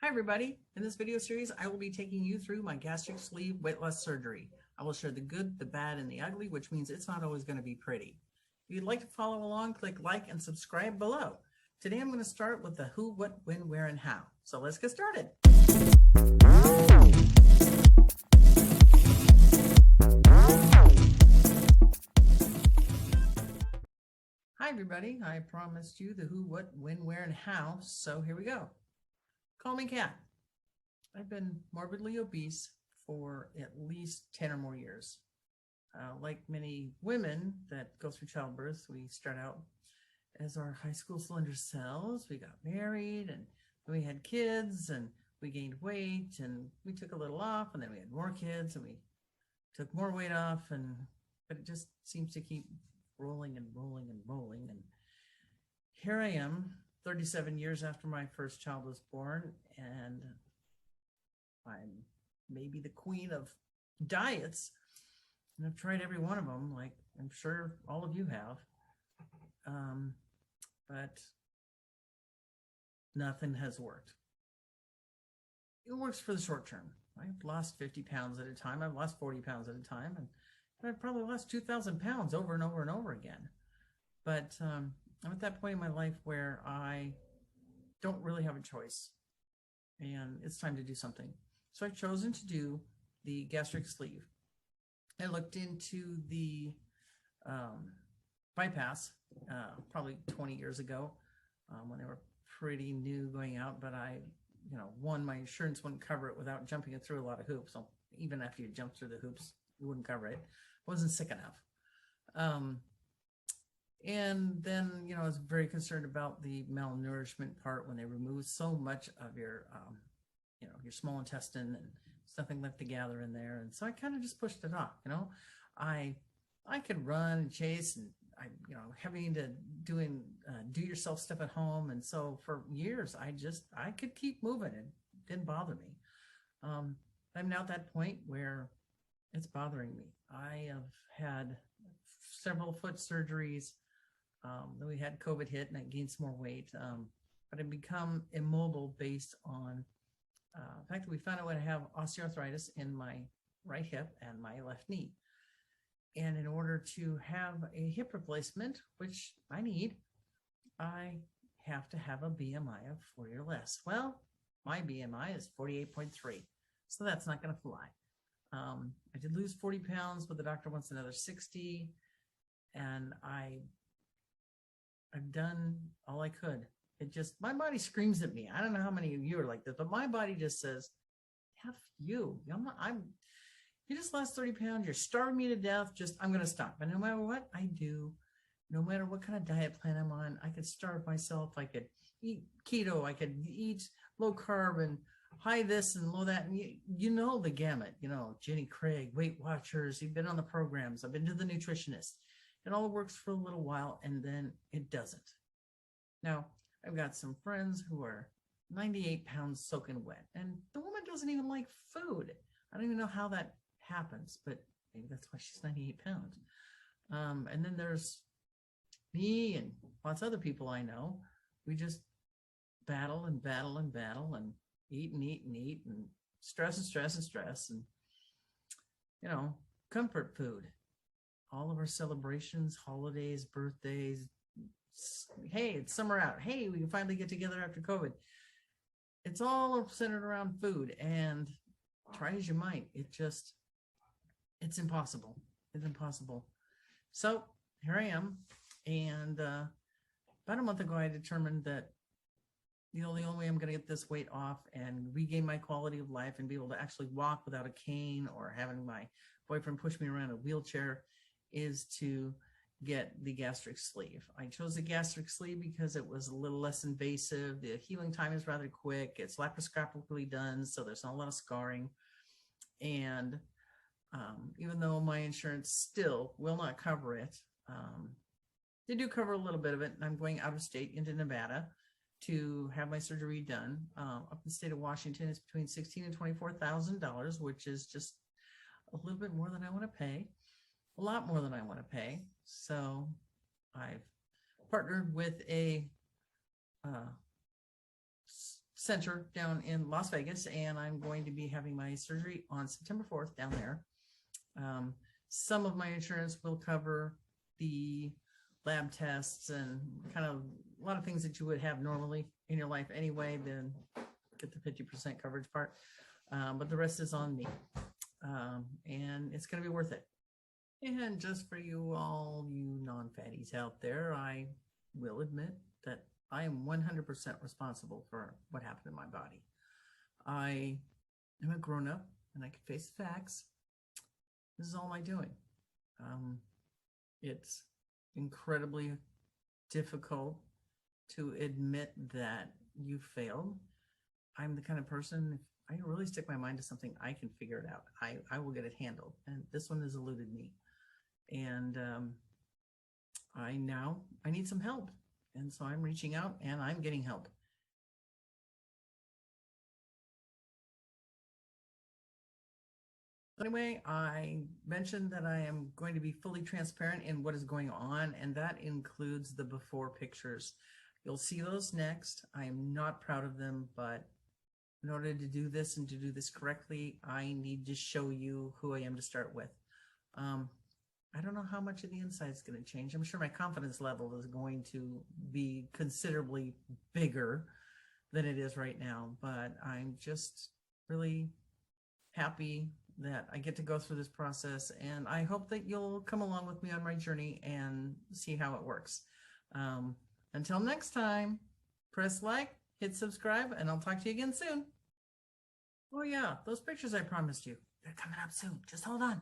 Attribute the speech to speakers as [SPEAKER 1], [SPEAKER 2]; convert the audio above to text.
[SPEAKER 1] everybody. In this video series, I will be taking you through my gastric sleeve weight loss surgery. I will share the good, the bad, and the ugly, which means it's not always going to be pretty. If you'd like to follow along, click like and subscribe below. Today I'm going to start with the who, what, when, where, and how. So let's get started. Hi everybody. I promised you the who, what, when, where, and how. So here we go. Call me Kat. I've been morbidly obese for at least 10 or more years. Like many women that go through childbirth, we start out as our high school slender selves. We got married and we had kids and we gained weight and we took a little off, and then we had more kids and we took more weight off, but it just seems to keep rolling and rolling and rolling. And here I am 37 years after my first child was born, and I'm maybe the queen of diets, and I've tried every one of them, like I'm sure all of you have, but nothing has worked. It works for the short term. I've lost 50 pounds at a time. I've lost 40 pounds at a time, and I've probably lost 2,000 pounds over and over and over again. But I'm at that point in my life where I don't really have a choice, and it's time to do something. So I've chosen to do the gastric sleeve. I looked into the bypass probably 20 years ago when they were pretty new going out, but one, my insurance wouldn't cover it without jumping it through a lot of hoops. So even after you jump through the hoops, you wouldn't cover it. I wasn't sick enough. And then, I was very concerned about the malnourishment part when they removed so much of your, your small intestine, and something left to gather in there. And so I kind of just pushed it off. I could run and chase, and having to do yourself stuff at home. And so for years, I could keep moving. It didn't bother me. I'm now at that point where it's bothering me. I have had several foot surgeries. Then we had COVID hit and I gained some more weight. But I've become immobile based on the fact that we found out I have osteoarthritis in my right hip and my left knee. And in order to have a hip replacement, which I need, I have to have a BMI of 40 or less. Well, my BMI is 48.3, so that's not going to fly. I did lose 40 pounds, but the doctor wants another 60, and I've done all I could. My body screams at me. I don't know how many of you are like this, but my body just says, F you. You just lost 30 pounds. You're starving me to death. I'm going to stop. And no matter what I do, no matter what kind of diet plan I'm on, I could starve myself. I could eat keto. I could eat low carb and high this and low that. And you know the gamut, Jenny Craig, Weight Watchers. You've been on the programs. I've been to the nutritionist. It all works for a little while, and then it doesn't. Now, I've got some friends who are 98 pounds soaking wet, and the woman doesn't even like food. I don't even know how that happens, but maybe that's why she's 98 pounds. And then there's me and lots of other people I know. We just battle and battle and battle and eat and eat and eat and stress and stress and stress and, comfort food. All of our celebrations, holidays, birthdays. Hey, it's summer out. Hey, we can finally get together after COVID. It's all centered around food, and try as you might, it's impossible. It's impossible. So here I am. And about a month ago, I determined that, the only way I'm going to get this weight off and regain my quality of life and be able to actually walk without a cane or having my boyfriend push me around in a wheelchair is to get the gastric sleeve. I chose the gastric sleeve because it was a little less invasive. The healing time is rather quick. It's laparoscopically done, so there's not a lot of scarring. And even though my insurance still will not cover it, they do cover a little bit of it. And I'm going out of state into Nevada to have my surgery done. Up in the state of Washington, it's between $16,000 and $24,000, which is just a little bit more than I want to pay. A lot more than I want to pay. So I've partnered with a center down in Las Vegas, and I'm going to be having my surgery on September 4th down there. Some of my insurance will cover the lab tests and kind of a lot of things that you would have normally in your life anyway, then get the 50% coverage part. But the rest is on me. And it's going to be worth it. And just for you all, you non-fatties out there, I will admit that I am 100% responsible for what happened in my body. I am a grown-up and I can face the facts. This is all my doing. It's incredibly difficult to admit that you failed. I'm the kind of person, if I really stick my mind to something, I can figure it out. I will get it handled. And this one has eluded me. And I need some help. And so I'm reaching out and I'm getting help. Anyway, I mentioned that I am going to be fully transparent in what is going on, and that includes the before pictures. You'll see those next. I am not proud of them, but in order to do this and to do this correctly, I need to show you who I am to start with. I don't know how much of the inside is going to change. I'm sure my confidence level is going to be considerably bigger than it is right now, but I'm just really happy that I get to go through this process, and I hope that you'll come along with me on my journey and see how it works. Until next time, press like, hit subscribe, and I'll talk to you again soon. Oh yeah, those pictures I promised you, they're coming up soon. Just hold on.